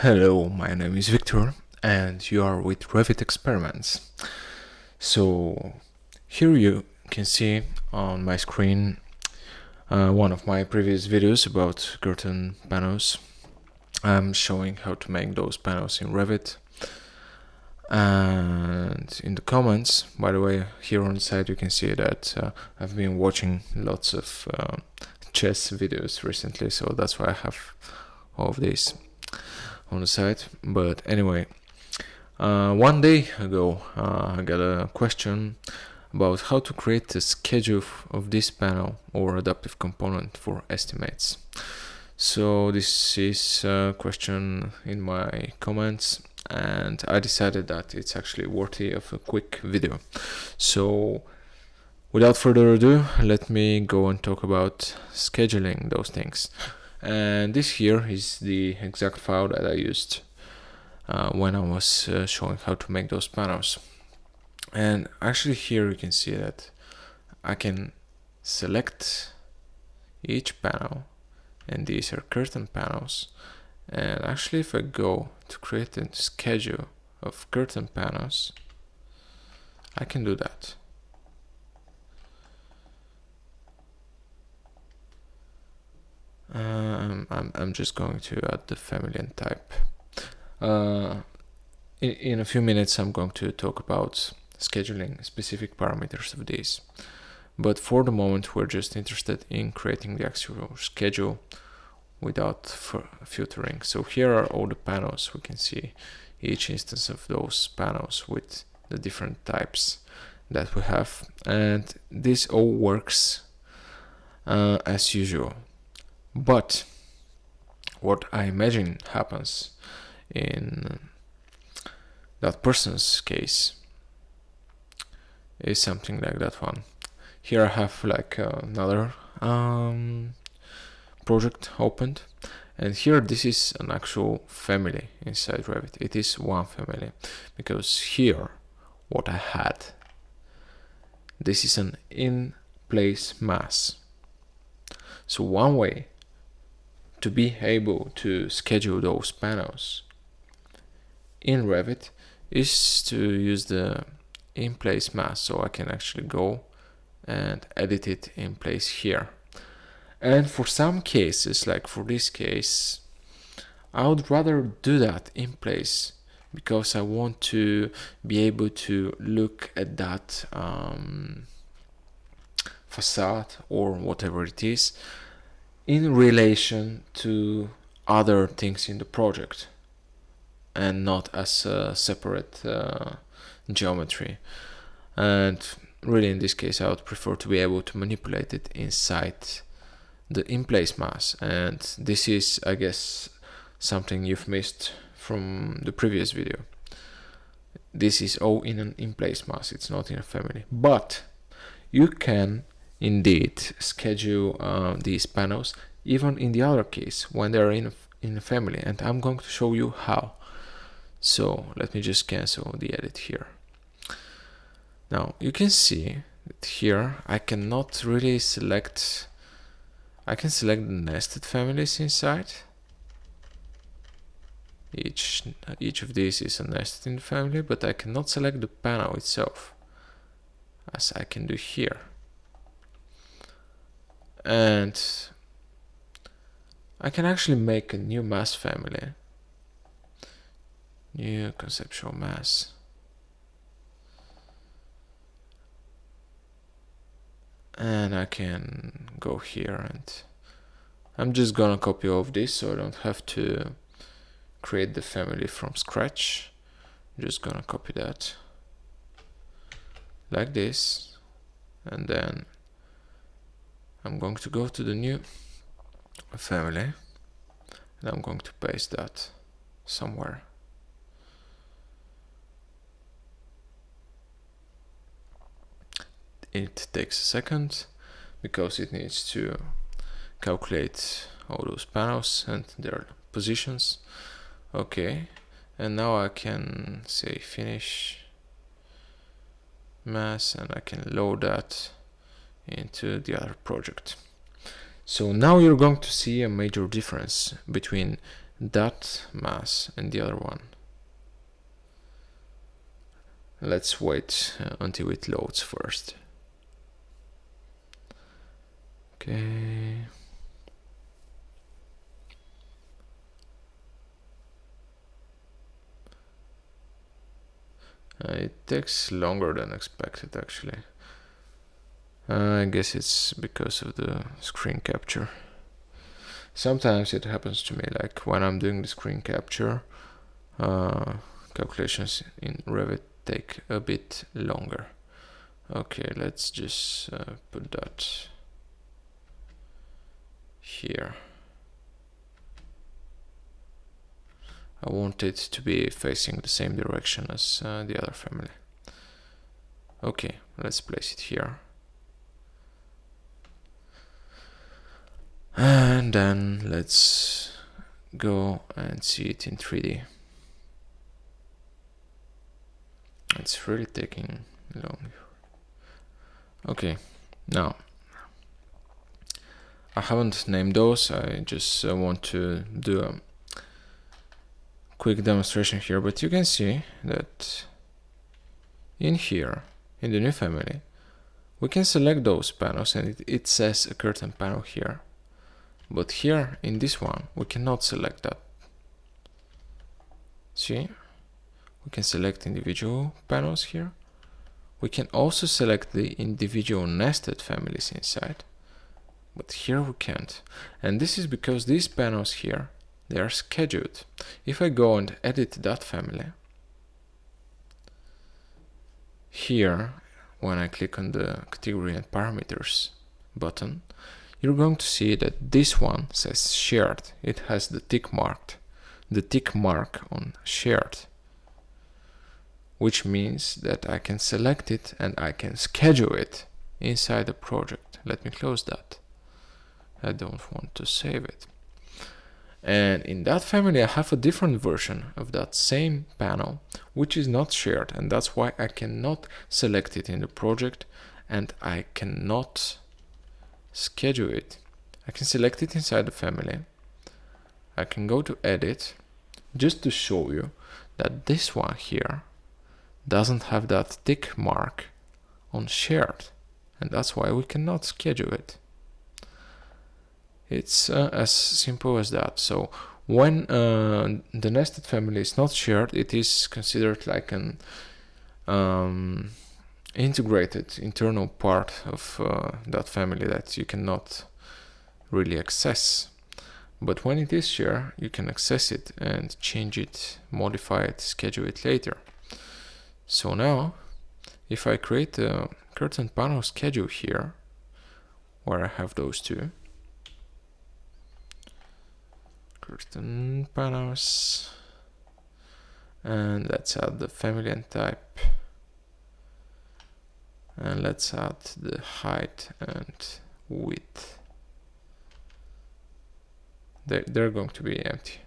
Hello, my name is Victor and you are with Revit Experiments. So here you can see on my screen one of my previous videos about curtain panels. I'm showing how to make those panels in Revit. And in the comments, by the way, here on the side you can see that I've been watching lots of chess videos recently, so that's why I have all of these on the side. But anyway, one day ago I got a question about how to create a schedule of this panel or adaptive component for estimates. So this is a question in my comments, and I decided that it's actually worthy of a quick video. So without further ado, let me go and talk about scheduling those things. And this here is the exact file that I used when I was showing how to make those panels. And actually here you can see that I can select each panel, and these are curtain panels. And actually if I go to create a schedule of curtain panels, I can do that. I'm just going to add the family and type. In a few minutes I'm going to talk about scheduling specific parameters of these, but for the moment we're just interested in creating the actual schedule without filtering. So here are all the panels. We can see each instance of those panels with the different types that we have, and this all works as usual. But what I imagine happens in that person's case is something like that one. Here I have like another project opened, and here this is an actual family inside Revit. It is one family, because here what I had, this is an in-place mass. So one way to be able to schedule those panels in Revit is to use the in-place mass, so I can actually go and edit it in place here. And for some cases, like for this case, I would rather do that in place, because I want to be able to look at that facade or whatever it is in relation to other things in the project, and not as a separate geometry. And really in this case I would prefer to be able to manipulate it inside the in-place mass, and this is, I guess, something you've missed from the previous video. This is all in an in-place mass, it's not in a family. But you can indeed schedule these panels even in the other case when they're in a family, and I'm going to show you how. So let me just cancel the edit here. Now you can see that here I cannot really select. I can select the nested families inside. Each of these is a nested in the family, but I cannot select the panel itself, as I can do here. And I can actually make a new mass family, new conceptual mass. And I can go here, and I'm just gonna copy all of this so I don't have to create the family from scratch. I'm just gonna copy that like this, and then I'm going to go to the new family, and I'm going to paste that somewhere. It takes a second because it needs to calculate all those panels and their positions. Okay, and now I can say finish mass, and I can load that into the other project. So now you're going to see a major difference between that mass and the other one. Let's wait until it loads first. Okay. It takes longer than expected, actually. I guess it's because of the screen capture. Sometimes it happens to me, like when I'm doing the screen capture, calculations in Revit take a bit longer. Okay, let's just put that here. I want it to be facing the same direction as the other family. Okay, let's place it here. And then let's go and see it in 3D. It's really taking long. Okay, now I haven't named those. I just want to do a quick demonstration here, but you can see that in here, in the new family, we can select those panels and it says a curtain panel here. But here in this one, we cannot select that. See? We can select individual panels here. We can also select the individual nested families inside. But here we can't. And this is because these panels here, they are scheduled. If I go and edit that family, here, when I click on the category and parameters button, you're going to see that this one says shared. It has the tick mark on shared, which means that I can select it and I can schedule it inside the project. Let me close that. I don't want to save it. And in that family, I have a different version of that same panel, which is not shared, and that's why I cannot select it in the project and I cannot schedule it. I can select it inside the family. I can go to edit just to show you that this one here doesn't have that tick mark on shared, and that's why we cannot schedule it. It's as simple as that. So when the nested family is not shared, it is considered like an integrated internal part of that family that you cannot really access. But when it is shared, you can access it and change it, modify it, schedule it later. So now, if I create a curtain panel schedule here, where I have those two, curtain panels, and let's add the family and type, and let's add the height and width. They're going to be empty.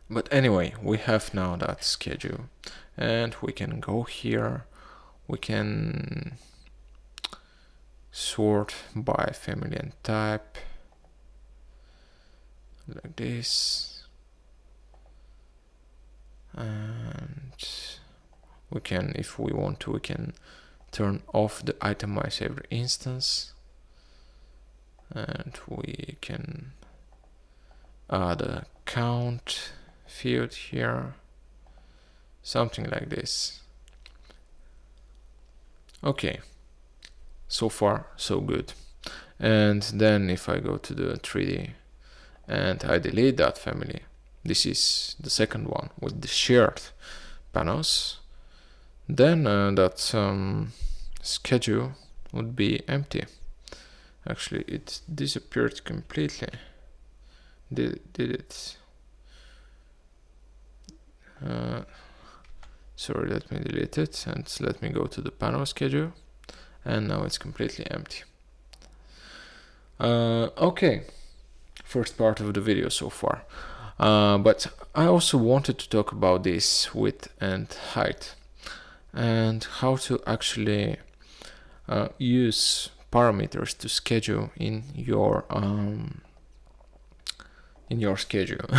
But anyway, we have now that schedule, and we can go here, we can sort by family and type, like this, and we can, if we want to, we can turn off the itemize every instance, and we can add a count field here, something like this. Okay, so far so good. And then if I go to the 3D and I delete that family, this is the second one with the shared panels, then that schedule would be empty. Actually, it disappeared completely. Did it? Sorry, let me delete it and let me go to the panel schedule, and now it's completely empty. Okay, first part of the video so far, but I also wanted to talk about this width and height and how to actually use parameters to schedule in your in your schedule.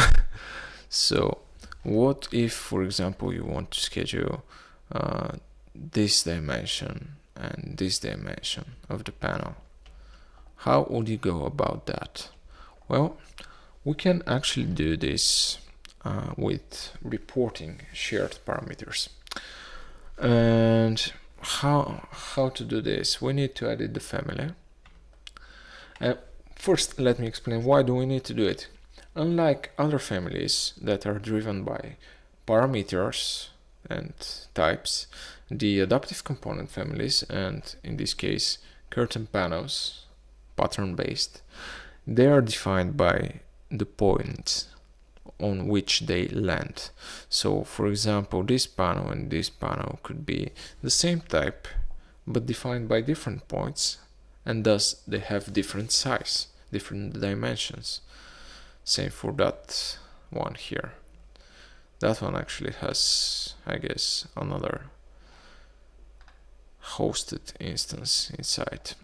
So what if, for example, you want to schedule this dimension and this dimension of the panel? How would you go about that? Well, we can actually do this with reporting shared parameters. And how to do this? We need to edit the family. First, let me explain why do we need to do it. Unlike other families that are driven by parameters and types, the adaptive component families, and in this case curtain panels, pattern-based, they are defined by the points on which they land. So for example, this panel and this panel could be the same type but defined by different points, and thus they have different size, different dimensions. Same for that one here. That one actually has, I guess, another hosted instance inside.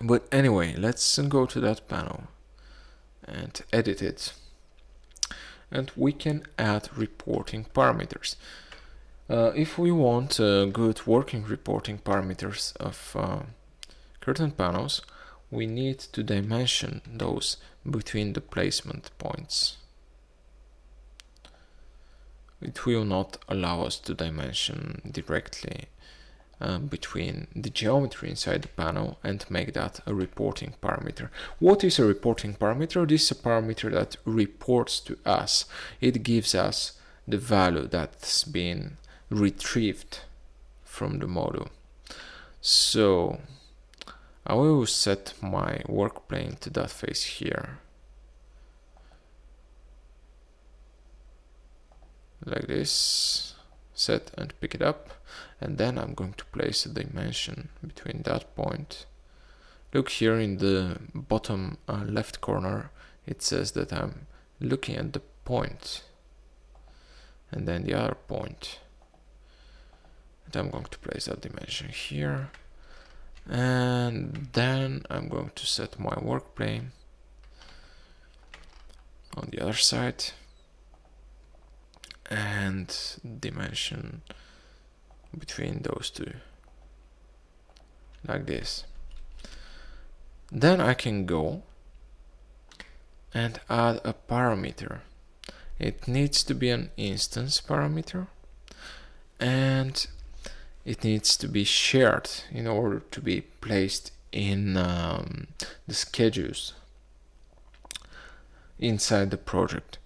But anyway, let's go to that panel and edit it. And we can add reporting parameters. If we want good working reporting parameters of curtain panels, we need to dimension those between the placement points. It will not allow us to dimension directly between the geometry inside the panel and make that a reporting parameter. What is a reporting parameter? This is a parameter that reports to us. It gives us the value that's been retrieved from the model. So I will set my work plane to that face here, like this, set and pick it up, and then I'm going to place a dimension between that point. Look here in the bottom left corner, it says that I'm looking at the point and then the other point, and I'm going to place that dimension here, and then I'm going to set my work plane on the other side and dimension between those two, like this. Then I can go and add a parameter. It needs to be an instance parameter, and it needs to be shared in order to be placed in the schedules inside the project.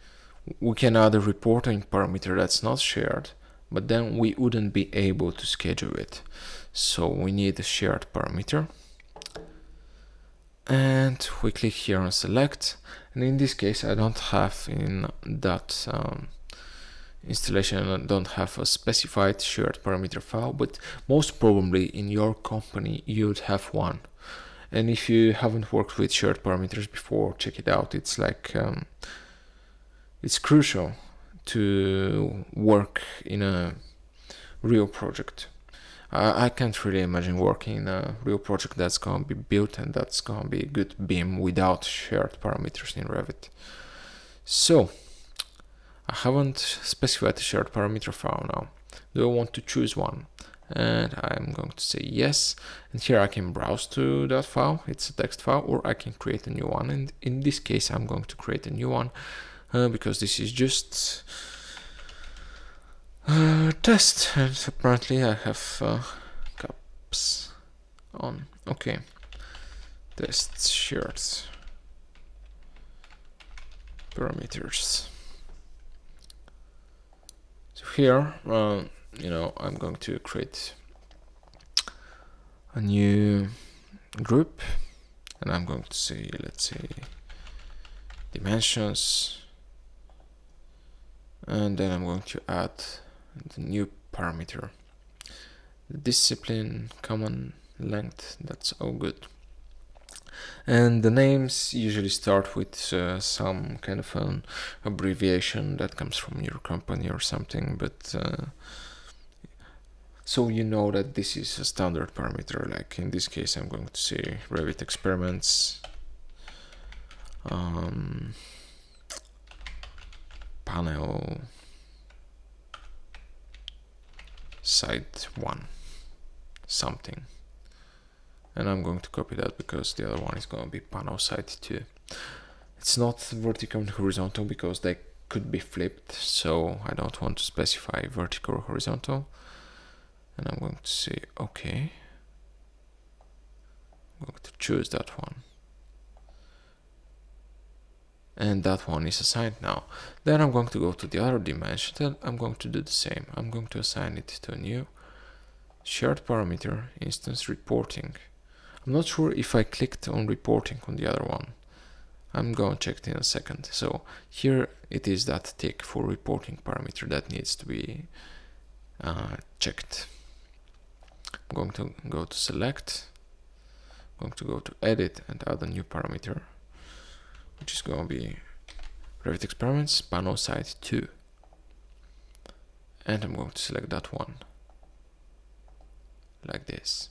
We can add a reporting parameter that's not shared, but then we wouldn't be able to schedule it. So we need a shared parameter. And we click here on select. And in this case, I don't have in that installation, I don't have a specified shared parameter file, but most probably in your company, you'd have one. And if you haven't worked with shared parameters before, check it out. It's like, it's crucial to work in a real project. I can't really imagine working in a real project that's going to be built and that's going to be a good BIM without shared parameters in Revit. So, I haven't specified a shared parameter file now. Do I want to choose one? And I'm going to say yes. And here I can browse to that file. It's a text file, or I can create a new one. And in this case, I'm going to create a new one because this is just test, and apparently I have caps on. Okay, test shared parameters. So here, I'm going to create a new group, and I'm going to say, let's say, dimensions, and then I'm going to add the new parameter, the discipline, common length. That's all good. And the names usually start with some kind of an abbreviation that comes from your company or something, but so you know that this is a standard parameter. Like in this case, I'm going to say Revit experiments, panel site 1 something, and I'm going to copy that because the other one is going to be panel site 2. It's not vertical and horizontal because they could be flipped, so I don't want to specify vertical or horizontal. And I'm going to say okay. I'm going to choose that one, and that one is assigned now. Then I'm going to go to the other dimension and I'm going to do the same. I'm going to assign it to a new shared parameter, instance reporting. I'm not sure if I clicked on reporting on the other one. I'm going to check it in a second. So here it is that tick for reporting parameter that needs to be checked. I'm going to go to select, I'm going to go to edit and add a new parameter, which is going to be Revit experiments panel site 2, and I'm going to select that one like this.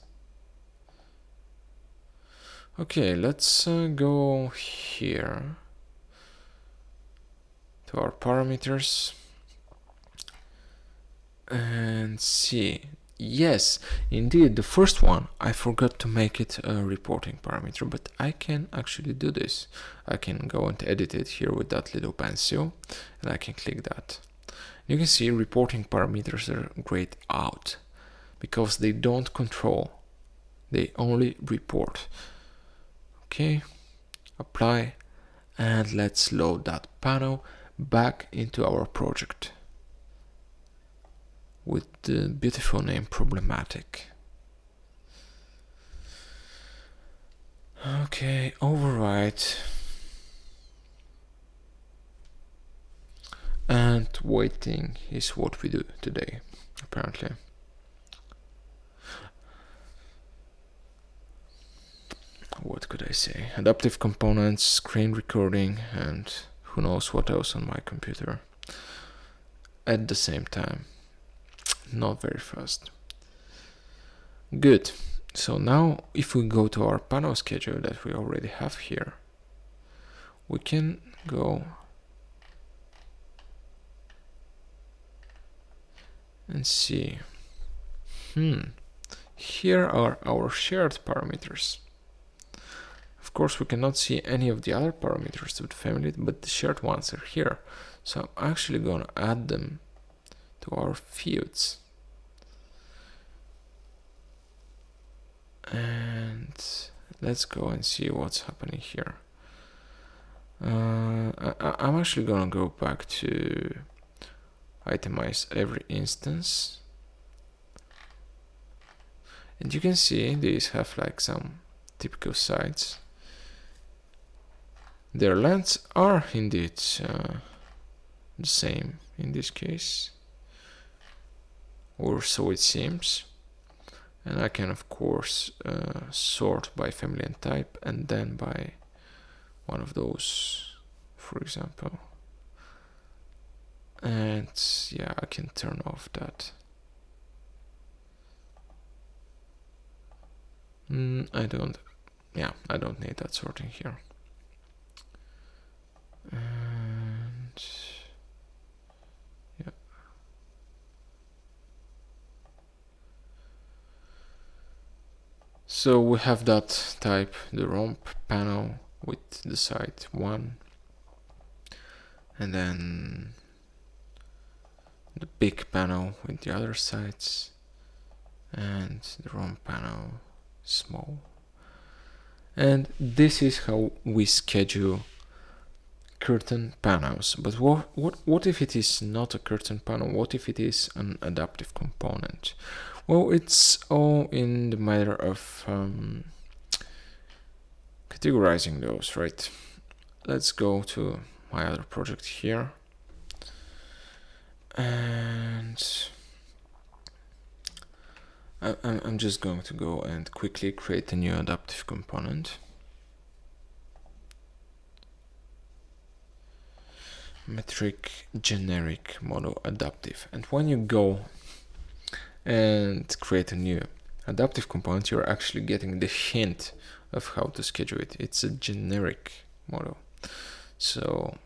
Okay, let's go here to our parameters and see. Yes, indeed, the first one I forgot to make it a reporting parameter, but I can actually do this. I can go and edit it here with that little pencil, and I can click that. You can see reporting parameters are grayed out because they don't control, they only report. Okay, apply, and let's load that panel back into our project with the beautiful name problematic. Okay, overwrite and waiting is what we do today, apparently. What could I say? Adaptive components, screen recording, and who knows what else on my computer at the same time. Not very fast. Good. So now if we go to our panel schedule that we already have here, we can go and see. Here are our shared parameters. Of course, we cannot see any of the other parameters of the family, but the shared ones are here. So I'm actually going to add them to our fields. And let's go and see what's happening here. I'm actually going to go back to itemize every instance. And you can see these have like some typical sites. Their lengths are indeed the same in this case, or so it seems. And I can of course sort by family and type, and then by one of those, for example. And yeah, I can turn off that. I don't need that sorting here. And yeah. So we have that type, the romp panel with the site 1, and then the big panel with the other sites, and the romp panel small. And this is how we schedule curtain panels. But what if it is not a curtain panel? What if it is an adaptive component? Well, it's all in the matter of categorizing those, right? Let's go to my other project here, and I'm just going to go and quickly create a new adaptive component. Metric generic model adaptive. And when you go and create a new adaptive component, you're actually getting the hint of how to schedule it. It's a generic model. So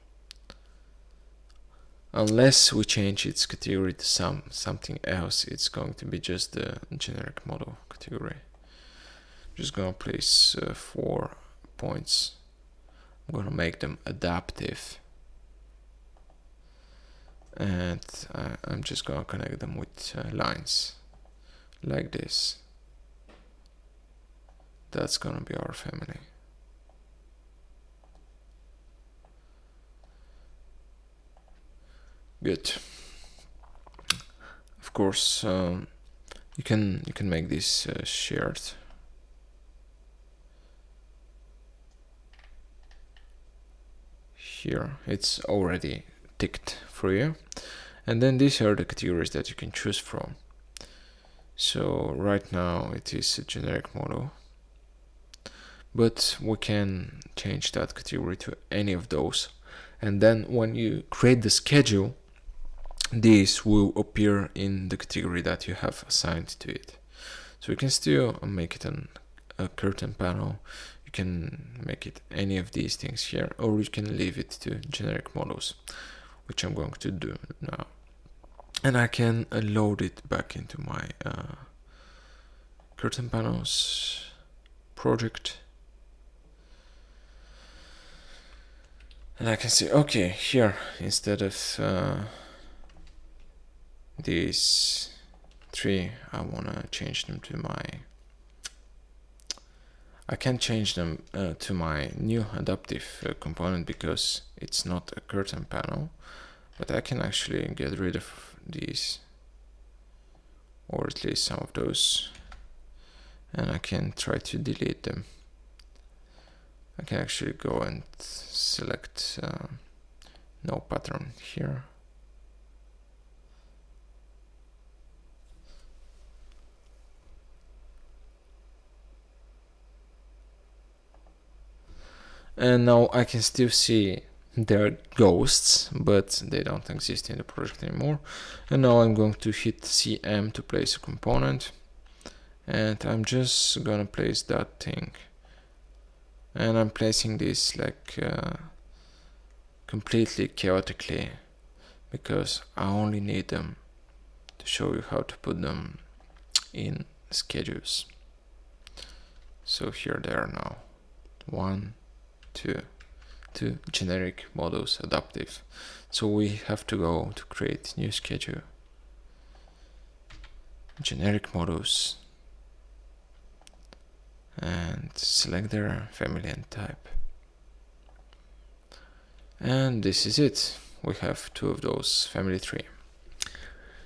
unless we change its category to something else, it's going to be just the generic model category. Just gonna place 4 points. I'm gonna make them adaptive, and I'm just gonna connect them with lines like this. That's gonna be our family. Good. Of course, you can make this shared. Here it's already ticked for you, and then these are the categories that you can choose from. So right now it is a generic model, but we can change that category to any of those, and then when you create the schedule, these will appear in the category that you have assigned to it. So you can still make it a curtain panel, you can make it any of these things here, or you can leave it to generic models, which I'm going to do now. And I can load it back into my curtain panels project. And I can see, okay, here, instead of these 3, I wanna change them to I can change them to my new adaptive component, because it's not a curtain panel, but I can actually get rid of these, or at least some of those, and I can try to delete them. I can actually go and select no pattern here. And now I can still see their ghosts, but they don't exist in the project anymore. And now I'm going to hit CM to place a component, and I'm just gonna place that thing. And I'm placing this like completely chaotically, because I only need them to show you how to put them in schedules. So here they are now. 1, 2 generic models adaptive. So we have to go to create new schedule, generic models, and select their family and type. And this is it. We have 2 of those, family 3.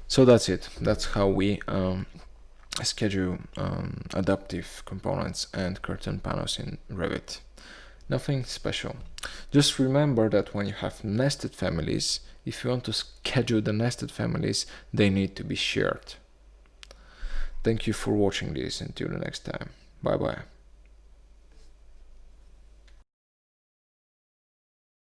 So that's it. That's how we schedule adaptive components and curtain panels in Revit. Nothing special. Just remember that when you have nested families, if you want to schedule the nested families, they need to be shared. Thank you for watching this. Until the next time. Bye bye.